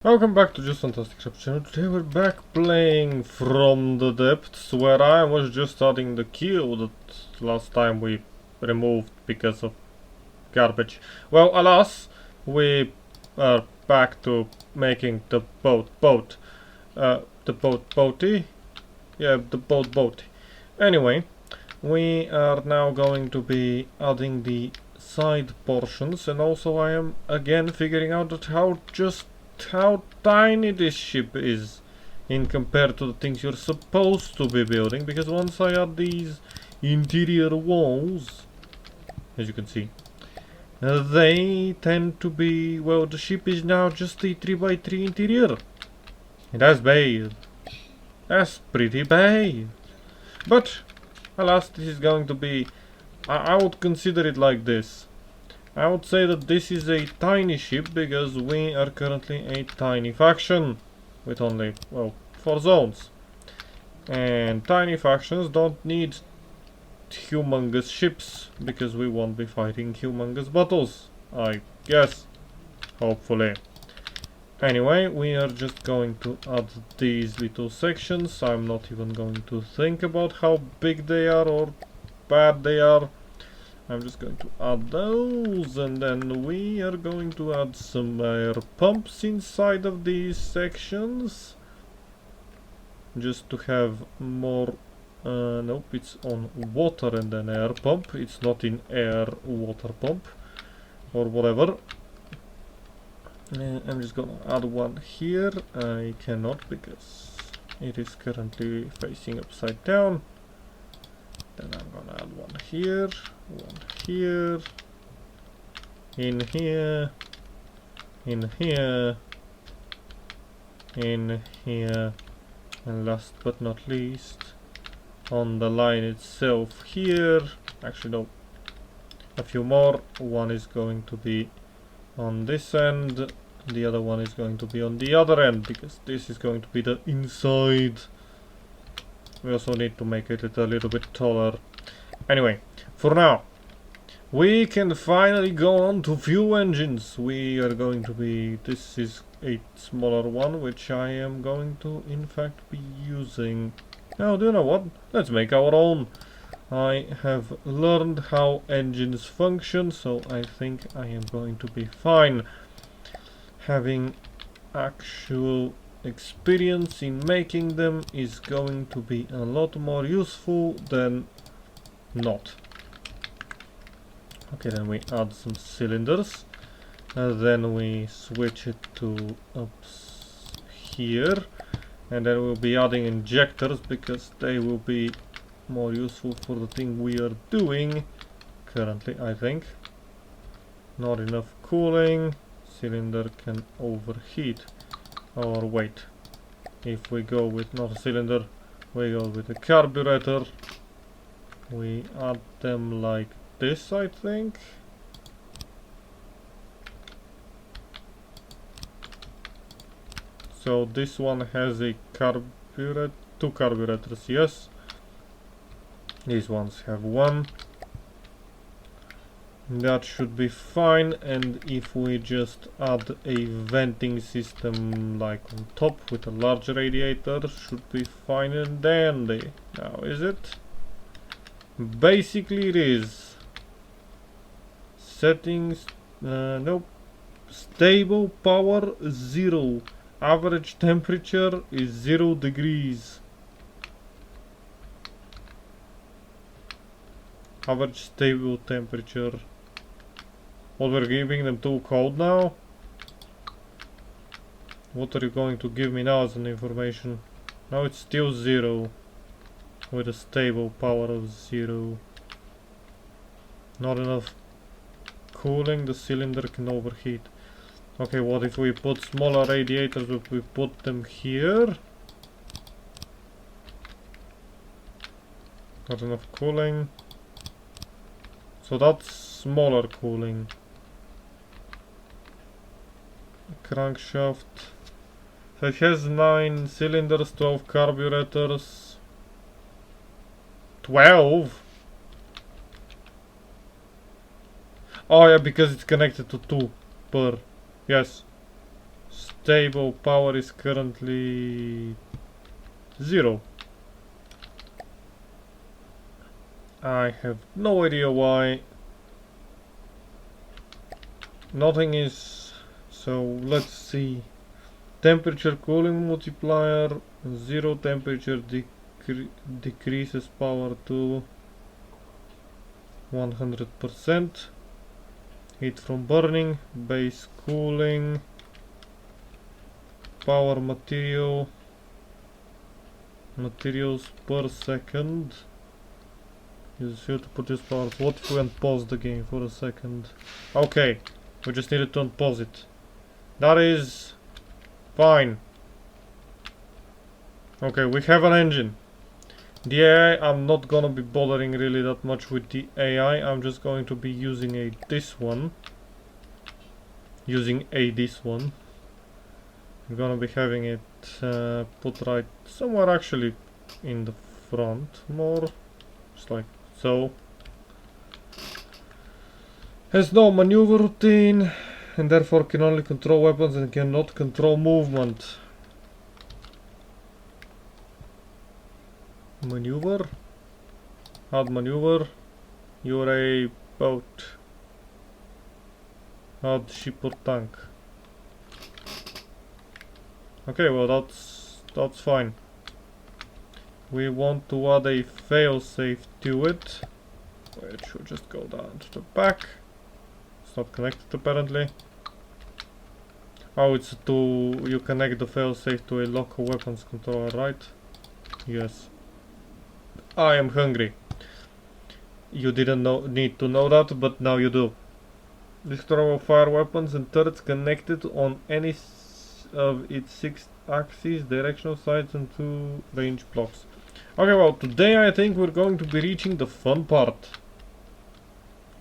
Welcome back to Just Fantastic Shop channel. Today we're back playing From The Depths, where I was just starting the queue that last time we removed because of garbage. Well, alas, we are back to making the boaty? Yeah, the boaty. Anyway, we are now going to be adding the side portions, and also I am again figuring out that how tiny this ship is in compared to the things you're supposed to be building, because once I add these interior walls, as you can see, they tend to be, well, the ship is now just a 3x3 interior. And that's bad. That's pretty bad. But alas, this is going to be, I would consider it like this. I would say that this is a tiny ship because we are currently a tiny faction with only, well, 4 zones. And tiny factions don't need humongous ships because we won't be fighting humongous battles, I guess, hopefully. Anyway, we are just going to add these little sections. I'm not even going to think about how big they are or bad they are. I'm just going to add those, and then we are going to add some air pumps inside of these sections just to have more. Nope, it's on water and then air pump. It's not in air water pump or whatever. I'm just gonna add one here. I cannot because it is currently facing upside down. Then I'm gonna add one here, in here, in here, in here, and last but not least, on the line itself here. Actually, no, a few more. One is going to be on this end, the other one is going to be on the other end, because this is going to be the inside. We also need to make it a little bit taller. Anyway, for now, we can finally go on to fuel engines. We are going to be, this is a smaller one, which I am going to in fact be using. Now, do you know what? Let's make our own. I have learned how engines function, so I think I am going to be fine. Having actual experience in making them is going to be a lot more useful than not. Okay, then we add some cylinders, then we switch it to up here, and then we'll be adding injectors because they will be more useful for the thing we are doing currently. I think not enough cooling, cylinder can overheat. Or wait, if we go with not a cylinder, we go with a carburetor. We add them like this, I think. So this one has a carburetor, 2 carburetors, yes. These ones have 1. That should be fine, and if we just add a venting system like on top with a large radiator, should be fine and dandy. Now, is it? Basically it is. Settings, nope. Stable power 0. Average temperature is 0 degrees. Average stable temperature. What, we're giving them too cold now? What are you going to give me now as an information? Now it's still 0. With a stable power of 0. Not enough cooling, the cylinder can overheat. Okay, what if we put smaller radiators, if we put them here? Not enough cooling. So that's smaller cooling. Crankshaft. So it has 9 cylinders, 12 carburetors. 12? Oh yeah, because it's connected to 2 per. Yes. Stable power is currently 0. I have no idea why. Nothing is. So let's see. Temperature cooling multiplier 0. Temperature decreases power to 100%. Heat from burning. Base cooling. Power materials per second. Use here to produce power. What if we unpause the game for a second? Okay, we just needed to unpause it. That is fine. Okay, we have an engine. The AI, I'm not gonna be bothering really that much with the AI. I'm just going to be using this one. This one. We're gonna be having it put right somewhere actually in the front more. Just like so. Has no maneuver routine and therefore can only control weapons and cannot control movement. Maneuver? Add maneuver. You're a boat. Add ship or tank. Okay, well that's fine. We want to add a failsafe to it. It should just go down to the back. It's not connected apparently. Oh, it's you connect the failsafe to a local weapons controller, right? Yes. I am hungry. You didn't need to know that, but now you do. Destroy all fire weapons and turrets connected on any of its 6 axes, directional sights and 2 range blocks. Okay, well, today I think we're going to be reaching the fun part.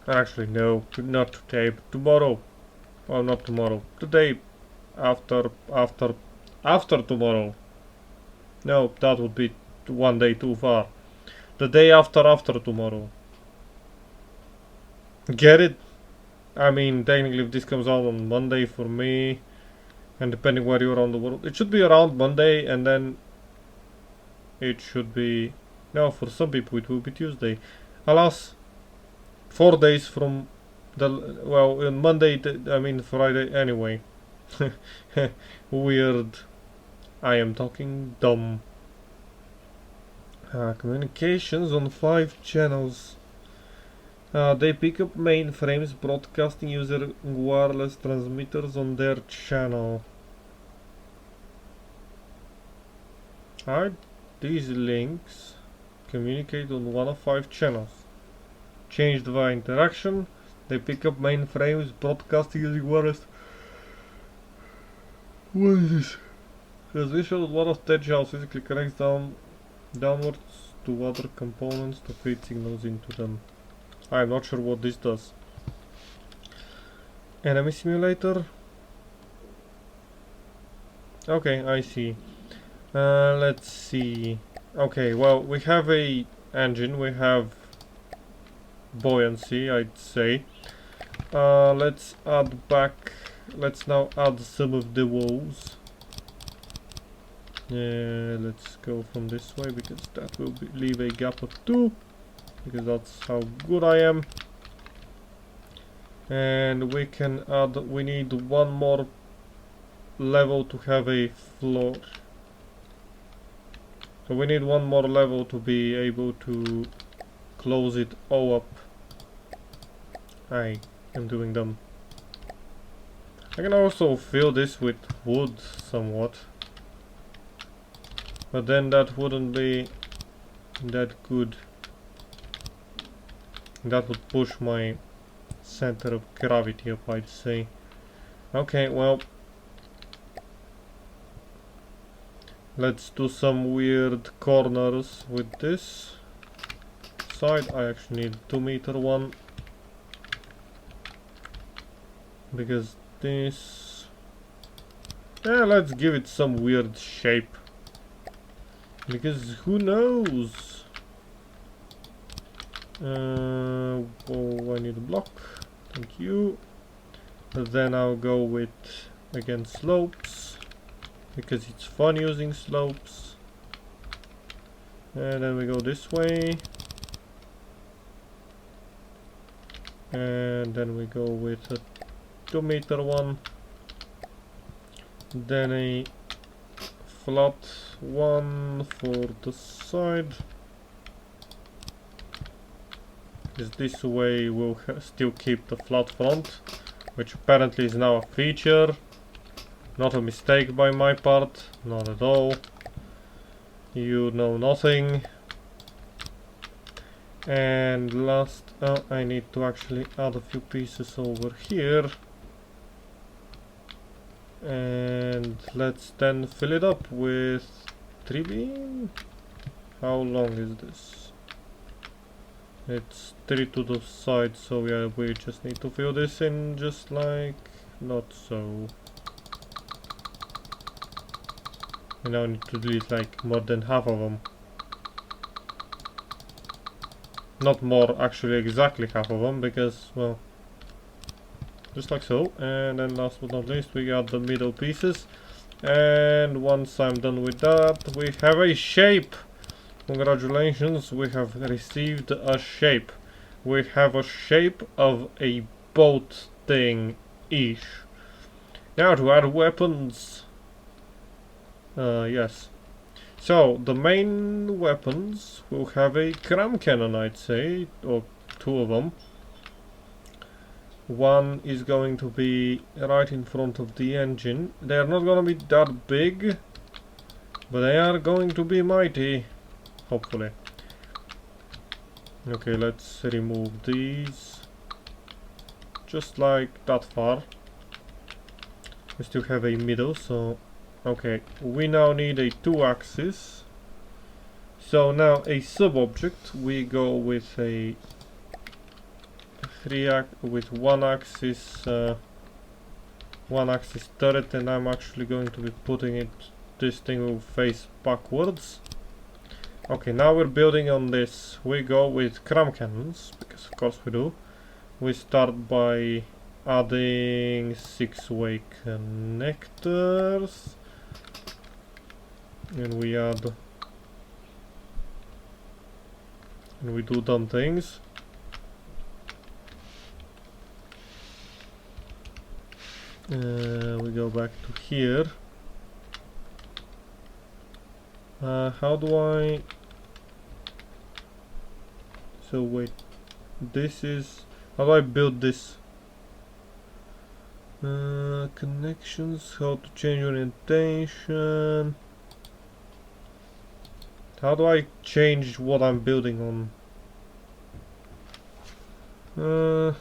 Actually, no, not today, but tomorrow. Well, not tomorrow. Today, after tomorrow. No, that would be one day too far. The day after tomorrow. Get it? I mean, technically if this comes out on Monday for me, and depending where you're around the world, it should be around Monday, and then it should be... No, for some people it will be Tuesday. Alas, 4 days from the... Well, on Monday, I mean Friday, anyway. Weird. I am talking dumb. Communications on 5 channels. They pick up mainframes broadcasting user wireless transmitters on their channel. Alright, these links communicate on one of 5 channels. Changed via interaction. They pick up mainframes broadcasting using wireless. What is this? Transmission on one of 10 channels physically connects downwards to other components to feed signals into them. I'm not sure what this does. Enemy simulator. Okay, I see. Let's see. Okay, well, we have a engine, we have buoyancy, I'd say. Let's now add some of the walls. Let's go from this way because that will leave a gap of 2. Because that's how good I am. And we can add, we need one more level to have a floor. So we need one more level to be able to close it all up. I am doing them. I can also fill this with wood somewhat. But then that wouldn't be that good. That would push my center of gravity up, I'd say. Okay, well, let's do some weird corners with this side. I actually need 2-meter one because this... Yeah, let's give it some weird shape because who knows? Oh, I need a block. Thank you. Then I'll go with again slopes. because it's fun using slopes. And then we go this way. And then we go with a 2-meter one. Then a flat one for the side. Because this way we'll still keep the flat front, which apparently is now a feature. Not a mistake by my part, not at all. You know nothing. And last, I need to actually add a few pieces over here. And let's then fill it up with 3-beam. How long is this? It's 3 to the side, so yeah, we just need to fill this in just like not so. And now I need to delete like more than half of them. Not more, actually exactly half of them, because, well, just like so. And then last but not least, we got the middle pieces. And once I'm done with that, we have a shape. Congratulations, we have received a shape. We have a shape of a boat thing-ish. Now to add weapons. Yes. So, the main weapons will have a cram cannon, I'd say, or 2 of them. One is going to be right in front of the engine. They are not going to be that big, but they are going to be mighty, hopefully. Okay, let's remove these. Just like that far. We still have a middle, so... Okay, we now need a 2-axis. So now a sub-object, we go with a 1-axis turret, and I'm actually going to be putting it, this thing will face backwards. Okay, now we're building on this. We go with cram cannons, because of course we do. We start by adding 6-way connectors. And we add, and we do dumb things. We go back to here. How do I... So wait, this is... How do I build this? Connections, how to change orientation. How do I change what I'm building on?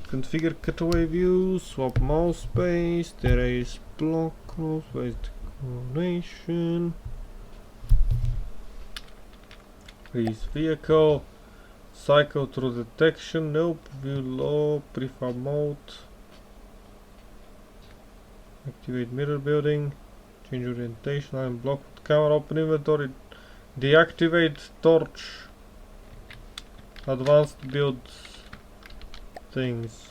Configure cutaway view, swap mouse space, erase block, mouse space coordination. Freeze vehicle, cycle through detection, nope, view low, prefab mode. Activate mirror building, change orientation, I'm blocked. Camera, open inventory, deactivate torch, advanced build things.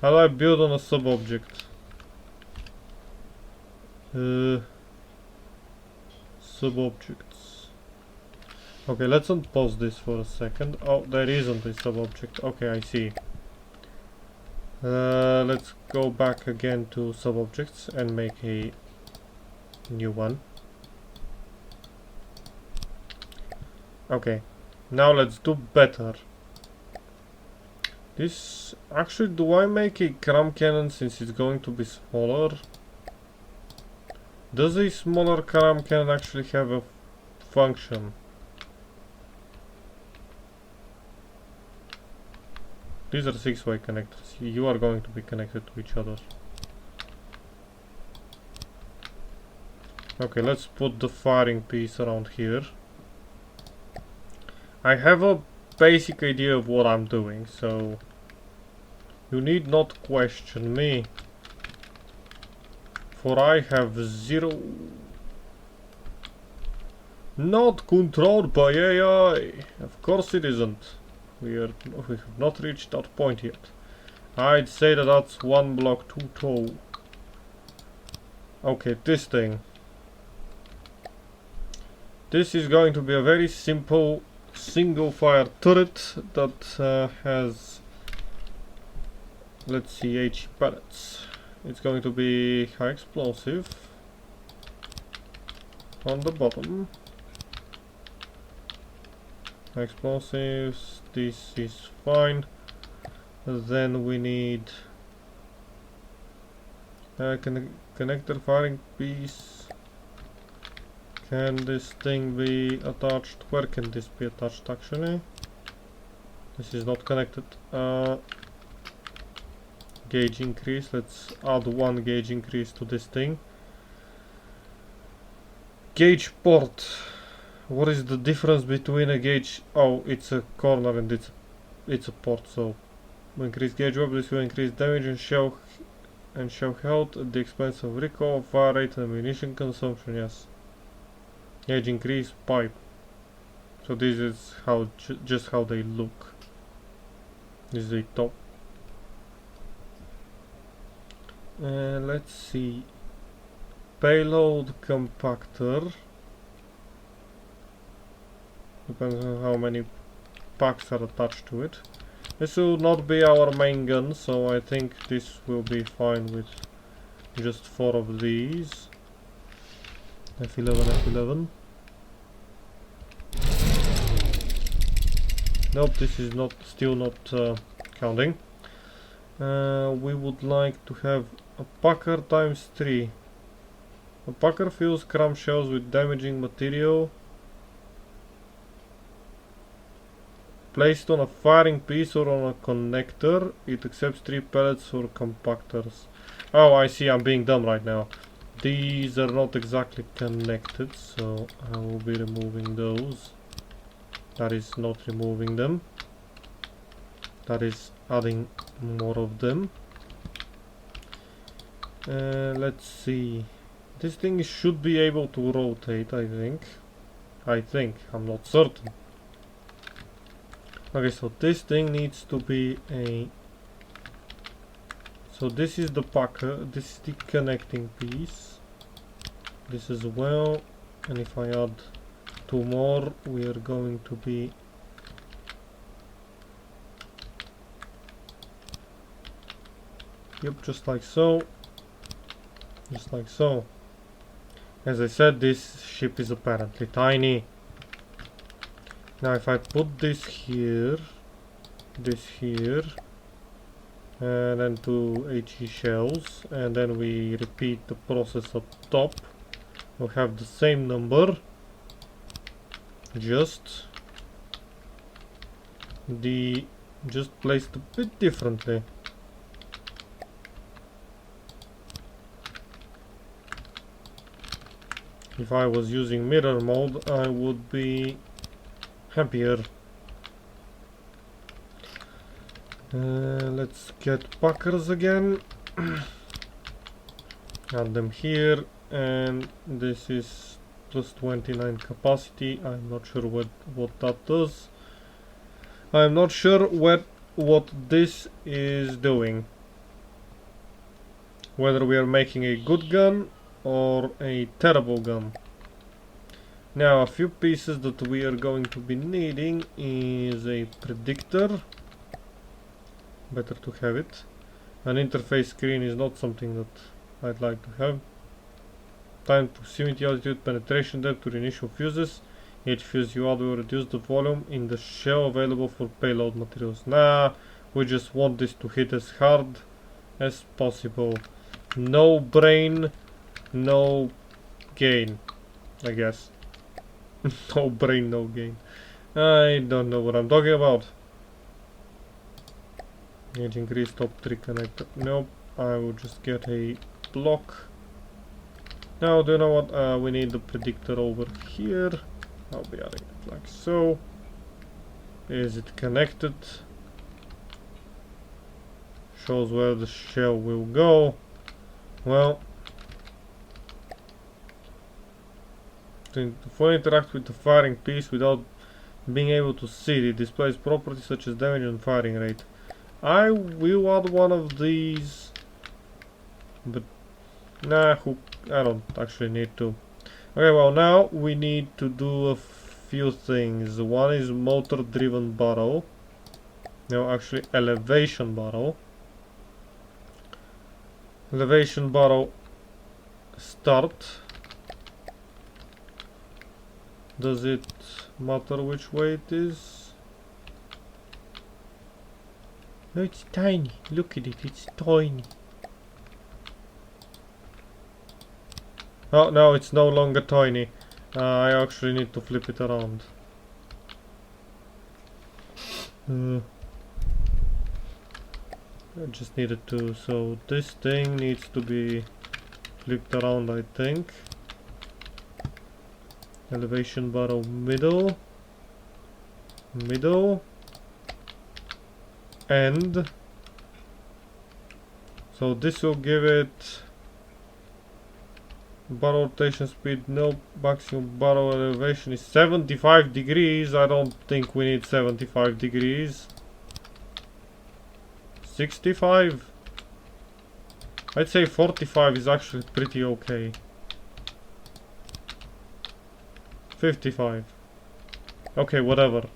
How do I build on a sub-object? Sub-objects. Okay, let's unpause this for a second. Oh, there isn't a sub-object. Okay, I see. Let's go back again to sub-objects and make a new one. Okay, now let's do better. This actually, do I make a cram cannon since it's going to be smaller? Does a smaller cram cannon actually have a function? These are 6-way connectors. You are going to be connected to each other. Okay, let's put the firing piece around here. I have a basic idea of what I'm doing, so you need not question me, for I have zero... Not controlled by AI! Of course it isn't. We have not reached that point yet. I'd say that that's 1 block too tall. Okay, this thing. This is going to be a very simple single fire turret that has, let's see, 80 pellets. It's going to be high explosive on the bottom. High explosives, this is fine. Then we need a connector firing piece. Can this thing be attached? Where can this be attached actually? This is not connected. Gauge increase. Let's add 1 gauge increase to this thing. Gauge port. What is the difference between a gauge? Oh, it's a corner and it's a port. So increase gauge web. This will increase damage and shell health at the expense of recoil, fire rate, and ammunition consumption. Yes. Gauge increase pipe. So this is how just how they look. This is the top. Let's see. Payload compactor. Depends on how many packs are attached to it. This will not be our main gun, so I think this will be fine with just 4 of these. F11, F11. Nope, this is still not counting. We would like to have a packer times 3. A packer fills cram shells with damaging material placed on a firing piece or on a connector. It accepts 3 pellets for compactors. Oh, I see, I'm being dumb right now. These are not exactly connected, so I will be removing those. That is not removing them. That is adding more of them. Let's see. This thing should be able to rotate, I think. I'm not certain. Okay, so this thing needs to be a... So this is the packer, this is the connecting piece. This as well. And if I add 2 more, we are going to be... Yep, just like so. Just like so. As I said, this ship is apparently tiny. Now if I put this here, and then 2 HE shells, and then we repeat the process up top, we'll have the same number, just placed a bit differently. If I was using mirror mode, I would be happier. Let's get packers again. Add them here, and this is plus 29 capacity. I'm not sure what that does. I'm not sure what this is doing. Whether we are making a good gun or a terrible gun. Now a few pieces that we are going to be needing is a predictor. Better to have it. An interface screen is not something that I'd like to have. Time, proximity, altitude, penetration depth to initial fuses. Each fuse you add will reduce the volume in the shell available for payload materials. Nah, we just want this to hit as hard as possible. No brain, no gain, I guess. No brain, no gain. I don't know what I'm talking about. Gauge increase, top 3 connector. Nope, I will just get a block. Now, do you know what? We need the predictor over here. I'll be adding it like so. Is it connected? Shows where the shell will go. Well, to fully interact with the firing piece without being able to see it, it displays properties such as damage and firing rate. I will add one of these, but Nah, I don't actually need to. Okay, well now we need to do a few things. One is motor driven barrel. No, actually elevation barrel. Elevation barrel start. Does it matter which way it is? No, it's tiny. Look at it, it's tiny. Oh, no, it's no longer tiny. I actually need to flip it around. I just needed to, so this thing needs to be flipped around, I think. Elevation barrel middle. Middle. And so this will give it barrel rotation speed, no maximum barrel elevation is 75 degrees. I don't think we need 75 degrees. 65. I'd say 45 is actually pretty okay. 55. Okay, whatever.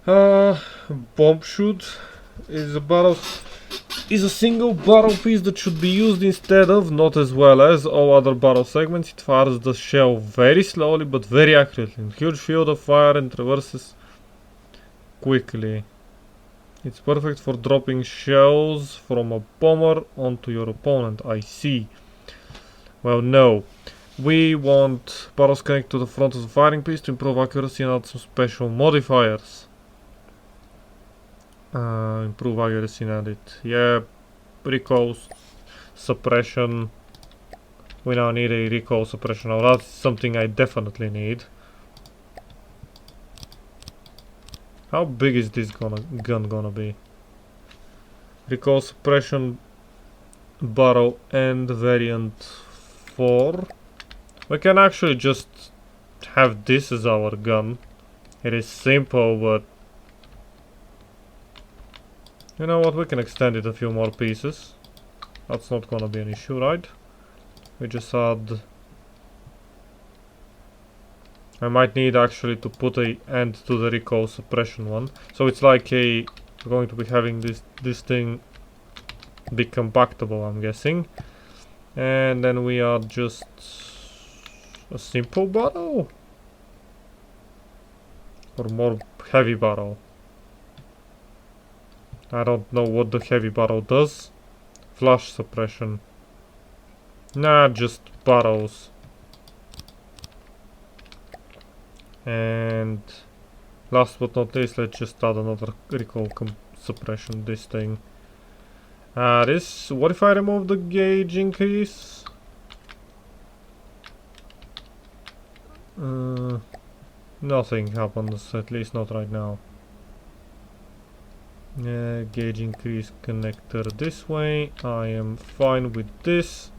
Bomb shoot is a single barrel piece that should be used instead of, not as well as, all other barrel segments. It fires the shell very slowly but very accurately. Huge field of fire and traverses quickly. It's perfect for dropping shells from a bomber onto your opponent. I see. Well, no. We want barrels connected to the front of the firing piece to improve accuracy and add some special modifiers. Improve accuracy and add it. Yeah, recoil suppression. We now need a recoil suppression. Now that's something I definitely need. How big is this gun gonna be? Recoil suppression barrel and variant 4. We can actually just have this as our gun. It is simple, but you know what, we can extend it a few more pieces. That's not gonna be an issue, right? We just add... I might need actually to put a end to the recoil suppression one. So it's like we're going to be having this thing be compactable, I'm guessing. And then we add just a simple barrel? Or more heavy barrel? I don't know what the heavy barrel does. Flash suppression. Nah, just barrels. And last but not least, let's just add another recoil suppression, this thing. What if I remove the gauge increase? Nothing happens, at least not right now. Gauge increase connector this way. I am fine with this.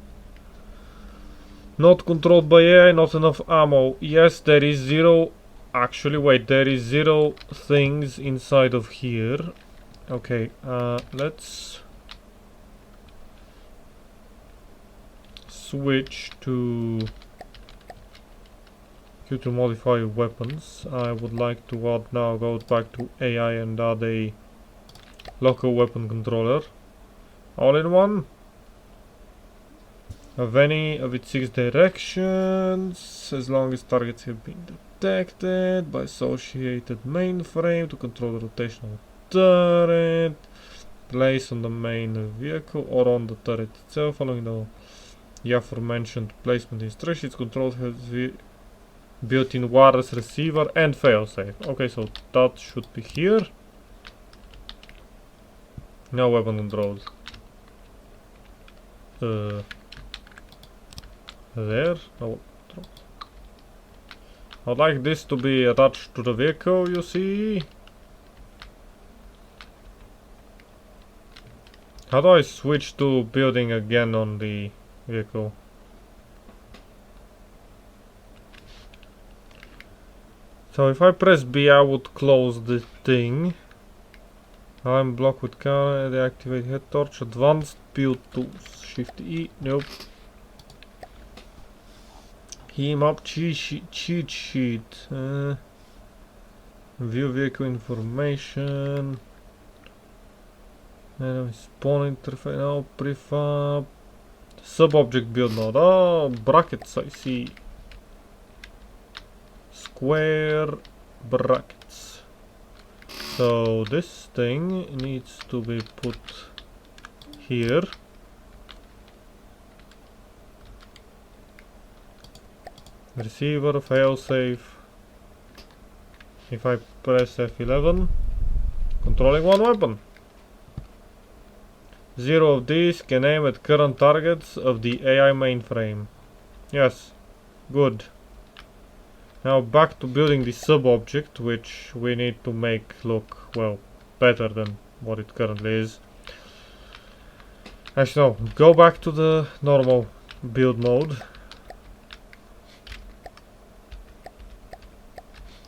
Not controlled by AI, not enough ammo. Yes, there is zero. Actually, wait, there is zero things inside of here. Okay, let's switch to modify weapons. I would like to add now, go back to AI and add a local weapon controller. All in one. Of any of its 6 directions, as long as targets have been detected by associated mainframe to control the rotational turret. Place on the main vehicle or on the turret itself, following the aforementioned placement instructions. Control has built-in wireless receiver and failsafe. Okay, so that should be here. No weapon controls. There. Oh, I'd like this to be attached to the vehicle, you see. How do I switch to building again on the vehicle? So if I press B, I would close the thing. I'm blocked with car, deactivate head torch, advanced build tools, shift E, nope. Key map, cheat sheet, view vehicle information, enemy spawn interface, no, prefab, sub-object build node, oh, brackets, I see. Square brackets. So this thing needs to be put here. Receiver, failsafe. If I press F11, controlling one weapon. 0 of these can aim at current targets of the AI mainframe. Yes, good. Now back to building the sub-object, which we need to make look, well, better than what it currently is. Actually no, go back to the normal build mode.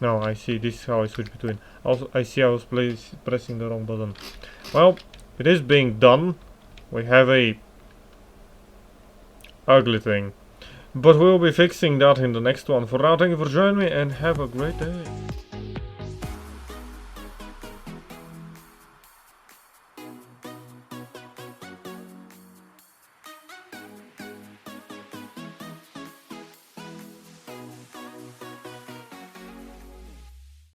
No, I see, this is how I switch between. Also, I see I was pressing the wrong button. Well, it is being done. We have a ugly thing. But we'll be fixing that in the next one. For now, thank you for joining me and have a great day.